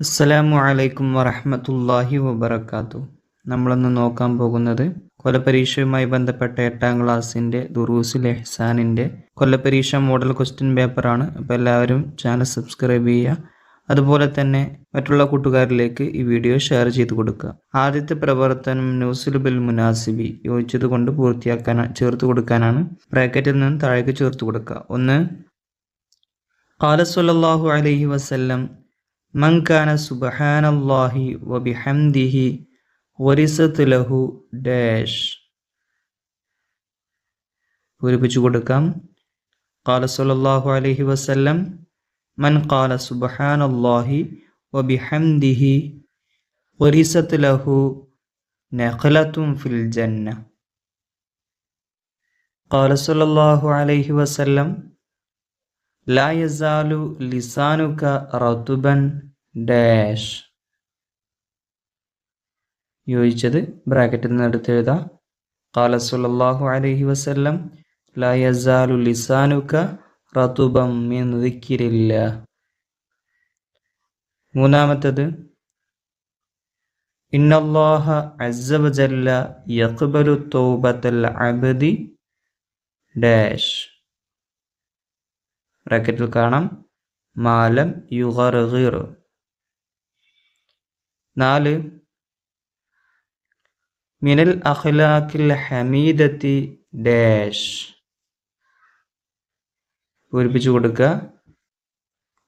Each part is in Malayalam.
അസ്സലാമു അലൈക്കും വറഹ്മത്തുള്ളാഹി വബറകാതുഹു. നമ്മളിന്ന് നോക്കാൻ പോകുന്നത് കൊല്ലപരീക്ഷയുമായി ബന്ധപ്പെട്ട 8ാം ക്ലാസ്സിൻ്റെ ദുറൂസുൽ ഇഹ്സാനിൻ്റെ കൊല്ലപരീക്ഷ മോഡൽ ക്വസ്റ്റ്യൻ പേപ്പറാണ്. അപ്പോൾ എല്ലാവരും ചാനൽ സബ്സ്ക്രൈബ് ചെയ്യുക. അതുപോലെ തന്നെ മറ്റുള്ള കൂട്ടുകാരിലേക്ക് ഈ വീഡിയോ ഷെയർ ചെയ്ത് കൊടുക്കുക. ആദ്യത്തെ പ്രവർത്തനം നൗസുൽ ബിൽ മുനാസിബി യോജിച്ചത് കൊണ്ട് ചേർത്ത് കൊടുക്കാനാണ്. ബ്രാക്കറ്റിൽ നിന്ന് താഴേക്ക് ചേർത്ത് കൊടുക്കുക. 1. ഖാല സ്വല്ലല്ലാഹു അലൈഹി വസല്ലം മൻ കാന സുബ്ഹാനല്ലാഹി വബിഹംദിഹി വരിസത് ലഹു ഡാഷ്. പൂരിപ്പിച്ചു കൊടുക്കാം. ഖാല സ്വല്ലല്ലാഹു അലൈഹി വസല്ലം മൻ ഖാല സുബ്ഹാനല്ലാഹി വബിഹംദിഹി വരിസത് ലഹു നഖലത്തുൻ ഫിൽ ജന്ന. ഖാല സ്വല്ലല്ലാഹു അലൈഹി വസല്ലം ലാ യസാലു ലിസാനുക റതുബൻ ഡാഷ്. യോജിച്ചത് ബ്രാക്കറ്റിൽ നിന്ന് എടുത്ത് എഴുതാം. ഖാല സ്വല്ലല്ലാഹു അലൈഹി വസല്ലം ലാ യസാലു ലിസാനുക റതുബൻ മിൻ ദിക്രില്ലാഹ്. മൂന്നാമത്തേത് ഇന്നല്ലാഹ അസ്സ വജല്ല യഖ്ബലു തൗബത്തൽ അബ്ദി ഡാഷ്. ബ്രാക്കറ്റിൽ കാണാം മാലം യുഗർഗിർ. 4. മിനൽ അഖ്ലാഖിൽ ഹമീദത്തി ഡാഷ്. പൂരിപ്പിച്ചു കൊടുക്കുക.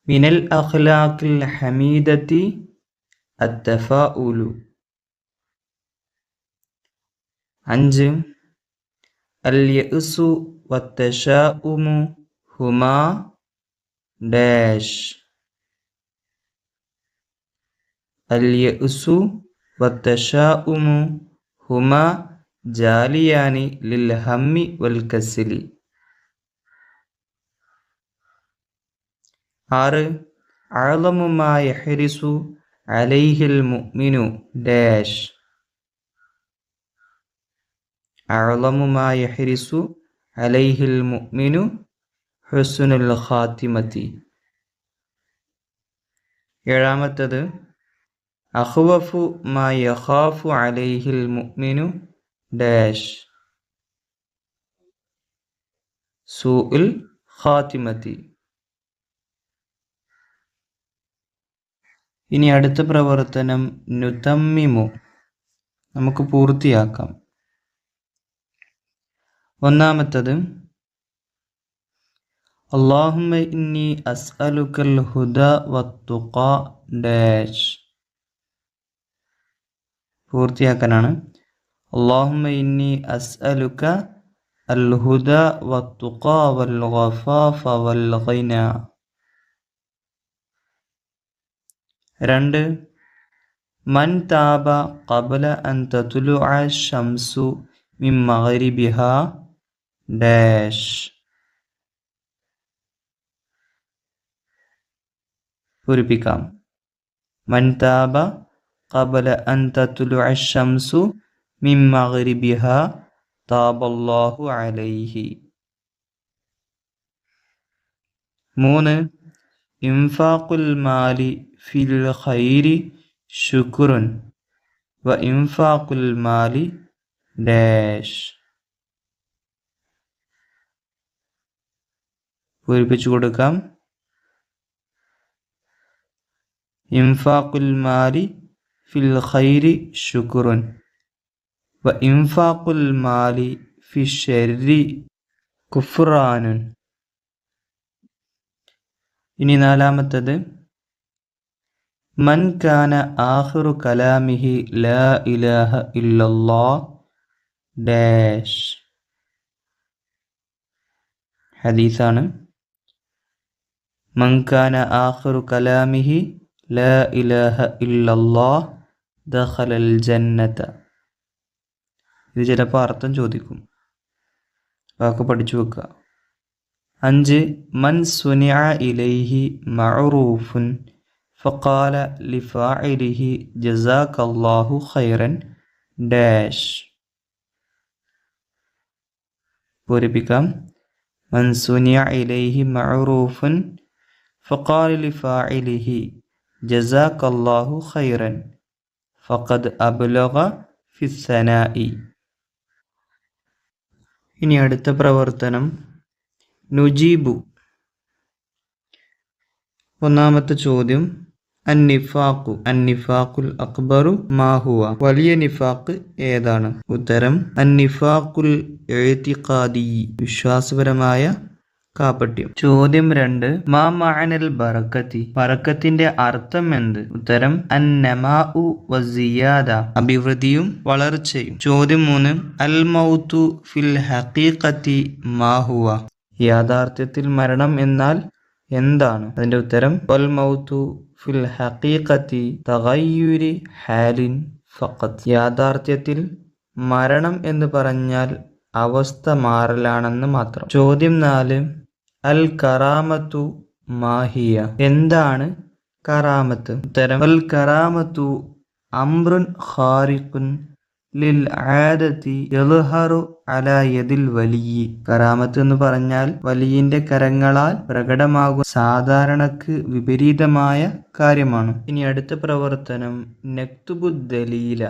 മിനൽ അഖ്ലാഖിൽ ഹമീദത്തി അത്തഫാഉലു. 5. അൽ യഅ്സു വത്തശാഉമു ഹുമാ ഡാഷ്. അൽ യഅ്സു വത്തശാഉമു ഹുമാ ജാലിയാനി ലിൽ ഹമ്മി വൽ കസ്ലി. 6. അഅ്ളമു മാ യഹ്രിസു അലൈഹിൽ മുഅ്മിനു ഡാഷ്. അഅ്ളമു മാ യഹ്രിസു അലൈഹിൽ മുഅ്മിനു ഹുസ്നുൽ ഖാതിമത്തി. 7. അഖ്വഫു മാ യഖാഫു അലൈഹിൽ മുഅ്മിനു ഡാഷ്. സൂഉൽ ഖാതിമത്തി. ഇനി അടുത്ത പ്രവർത്തനം നുതമ്മിമു. നമുക്ക് പൂർത്തിയാക്കാം. ഒന്നാമത്തത് അല്ലാഹുമ്മ ഇന്നി അസ്അലുക്കൽ ഹുദാ വത്തുഖാ ഡാഷ്. പൂർത്തിയാക്കാനാണ്. അല്ലാഹുമ്മ ഇന്നി അസ്അലുക അൽ ഹുദാ വത്തുഖാ വൽ ഗഫാഫ വൽ ഗിന. 2. മൻ താബ ഖബ്ല അൻ തത്ലുഅ ശംസു മിൻ മഗ്രിബിഹാ ഡാഷ്. പൂരിപ്പിക്കാം. മൻ താബ ഖബ്ല അൻ തത്ലുഅ ശംസു മിൻ മഗ്രിബിഹാ താബല്ലാഹു അലൈഹി. 3. ഇൻഫാഖുൽ മാലി ഫിൽ ഖൈരി ശുക്റുൻ വ ഇൻഫാഖുൽ മാലി ഡാഷ്. പൂരിപ്പിച്ചു കൊടുക്കാം. ഇൻഫാഖുൽ മാലി ഫിൽ ഖൈരി ശുക്റുൻ വ ഇൻഫാഖുൽ മാലി ഫിശ്ശർരി കുഫ്റാനുൻ. ഇനി 4. മൻ കാന ആഖിറു കലാമിഹി ലാ ഇലാഹ ഇല്ലല്ലാഹ് ഡാഷ്. ഹദീസാണ്. മൻ കാന ആഖിറു കലാമിഹി ലാ ഇലാഹ ഇല്ലല്ലാഹ് ദഖലൽ ജന്നത. ഇത് ചിലപ്പോൾ അർത്ഥം ചോദിക്കും. വാക്ക് പഠിച്ചു വെക്കുക. 5. മൻ സുനിഅ ഇലൈഹി മഅറൂഫുൻ ഫഖാല ലിഫാഇലിഹി ജസാക്കല്ലാഹു ഖൈറൻ ഡാഷ്. പൂരിപ്പിക്കാം. മൻ സുനിഅ ഇലൈഹി മഅറൂഫുൻ ഫഖാല ലിഫാഇലിഹി ജസാക്കല്ലാഹു ഖൈറൻ ഫഖദ് അബ്ലഗ ഫിസ്സനാഇ. ഇനി അടുത്ത പ്രവർത്തനം നുജീബു. ഒന്നാമത്തെ ചോദ്യം അന്നിഫാഖുൽ അക്ബറു മാഹുവ. വലിയ നിഫാഖ് ഏതാണ്? ഉത്തരം അന്നിഫാഖുൽ ഇഅ്തിഖാദി, വിശ്വാസപരമായ കാപട്യം. ചോദ്യം 2 മാ മഅനൽ ബറക്കത്തി. ബറക്കത്തിന്റെ അർത്ഥം എന്ത്? ഉത്തരം അന്നമാഉ വസിയാദ, അഭിവൃദ്ധിയും വളർച്ചയും. ചോദ്യം 3 അൽ മൗതു ഫിൽ ഹഖീഖത്തി മാഹുവ. യാഥാർത്ഥ്യത്തിൽ മരണം എന്നാൽ എന്താണ്? അതിന്റെ ഉത്തരം വൽ മൗതു ഫിൽ ഹഖീഖത്തി തഗയ്യുരി ഹാലിൻ ഫഖത്ത്. യാഥാർത്ഥ്യത്തിൽ മരണം എന്ന് പറഞ്ഞാൽ അവസ്ഥ മാറലാണെന്ന് മാത്രം. ചോദ്യം 4 അൽ കറാമത്തു മാഹിയ. എന്താണ് കറാമത്ത്? ഉത്തരം അൽ കറാമത്തു അംറുൻ ഖാരിഖുൻ ലിൽ ആദതി യദ്ഹറു അലാ യദിൽ വലിയി. കറാമത്ത് എന്ന് പറഞ്ഞാൽ വലിയിന്റെ കരങ്ങളാൽ പ്രകടമാകുന്ന സാധാരണക്ക് വിപരീതമായ കാര്യമാണ്. ഇനി അടുത്ത പ്രവർത്തനം നക്തുബു ദലീല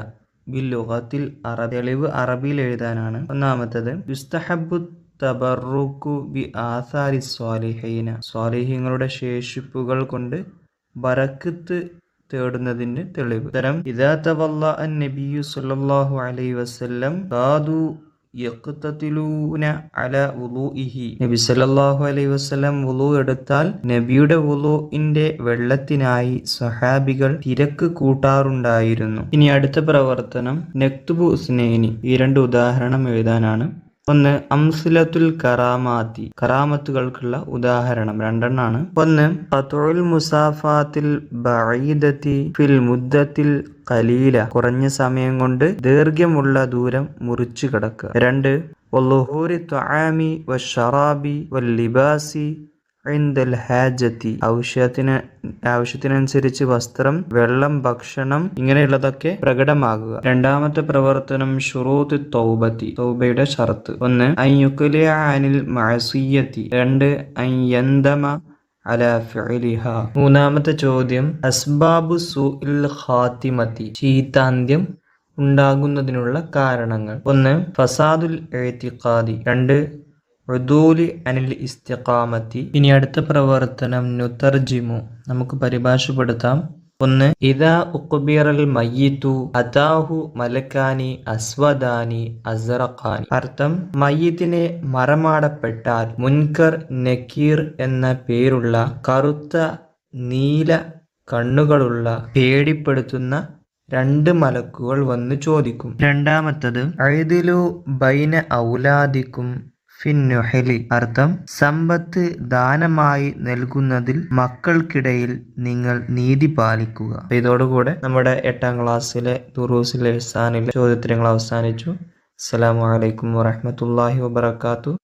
ബില്ലുഗത്തിൽ അറബി. തെളിവ് അറബിയിൽ എഴുതാനാണ്. ഒന്നാമത്തത് യുസ്തഹബ്ബു തബറുക്കു ബി ആസാരി സ്വാലിഹീന. സ്വാലിഹീങ്ങളുടെ ശേഷിപ്പുകൾ കൊണ്ട് ബറക്കത്ത് തേടുന്നതിന് തെളിവ്. ഉത്തരം ഇദാ തവല്ല അൻ നബിയു സല്ലല്ലാഹു അലൈഹി വസല്ലം കാദു യഖ്തതിലൂന അലാ വുളൂഇഹി. നബി സല്ലല്ലാഹു അലൈഹി വസല്ലം വുളൂ എടുത്താൽ നബിയുടെ വുളൂഇന്റെ വെള്ളത്തിനായി സ്വഹാബികൾ തിരക്ക് കൂട്ടാറുണ്ടായിരുന്നു. ഇനി അടുത്ത പ്രവർത്തനം നക്തുബു ഉസ്നൈനി. ഈ 2 ഉദാഹരണം എഴുതാനാണ്. ഒന്ന് അംസിലത്തുൽ കറാമാത്തി. കറാമത്തുകൾക്കുള്ള ഉദാഹരണം 2 എണ്ണാണ്. ഒന്ന് ഖത്ഉൽ മുസാഫാത്തിൽ ബഈദത്തി ഫിൽ മുദ്ദത്തിൽ ഖലീല. കുറഞ്ഞ സമയം കൊണ്ട് ദൈർഘ്യമുള്ള ദൂരം മുറിച്ചു കടക്കുക. 2 വളുഹൂരി തുആമി വശറാബി വല്ലിബാസി ഇൻദൽ ഹാജത്തി. ആവശ്യത്തിനനുസരിച്ച് വസ്ത്രം, വെള്ളം, ഭക്ഷണം ഇങ്ങനെയുള്ളതൊക്കെ പ്രകടമാകുക. രണ്ടാമത്തെ പ്രവർത്തനം ശുറൂത്ത് തൗബത്തി. തൗബയുടെ ഷർത്ത്. 1 അൻ യുഖ്ലിഅ അനിൽ മഅസിയ്യത്തി. 2 അൻ യന്ദമ അലാ ഫിഅലിഹാ. മൂന്നാമത്തെ ചോദ്യം അസ്ബാബു സൂഇൽ ഖാത്തിമത്തി. ചീത്താന്ത്യം ഉണ്ടാകുന്നതിനുള്ള കാരണങ്ങൾ. 1 ഫസാദുൽ ഇഅ്തിഖാദി. 2 ഉദൂലി അനിൽ ഇസ്തിഖാമത്തി. ഇനി അടുത്ത പ്രവർത്തനം നുതർജിമു. നമുക്ക് പരിഭാഷപ്പെടുത്താം. 1 ഇദാ ഉഖ്ബിറൽ മയ്യിതു അതാഹു മലക്കാനി അസ്വദാനി അസ്റഖാനി. അർത്ഥം മയ്യിത്തിനെ മറമാടപ്പെട്ടാൽ മുൻകർ നക്കീർ എന്ന പേരുള്ള കറുത്ത നീല കണ്ണുകളുള്ള പേടിപ്പെടുത്തുന്ന 2 മലക്കുകൾ വന്ന് ചോദിക്കും. രണ്ടാമത്തത് അഅ്ദിലു ബൈന ഔലാദിക്കും ഫിന്നുഹലി. അർത്ഥം സമ്പത്ത് ദാനമായി നൽകുന്നതിൽ മക്കൾക്കിടയിൽ നിങ്ങൾ നീതി പാലിക്കുക. ഇതോടുകൂടെ നമ്മുടെ 8ാം ക്ലാസ്സിലെ ദുറൂസുൽ ഇഹ്സാനിലെ ചോദ്യോത്തരങ്ങൾ അവസാനിച്ചു. അസ്സലാമു അലൈക്കും വറഹ്മത്തുള്ളാഹി വബറകാതുഹു.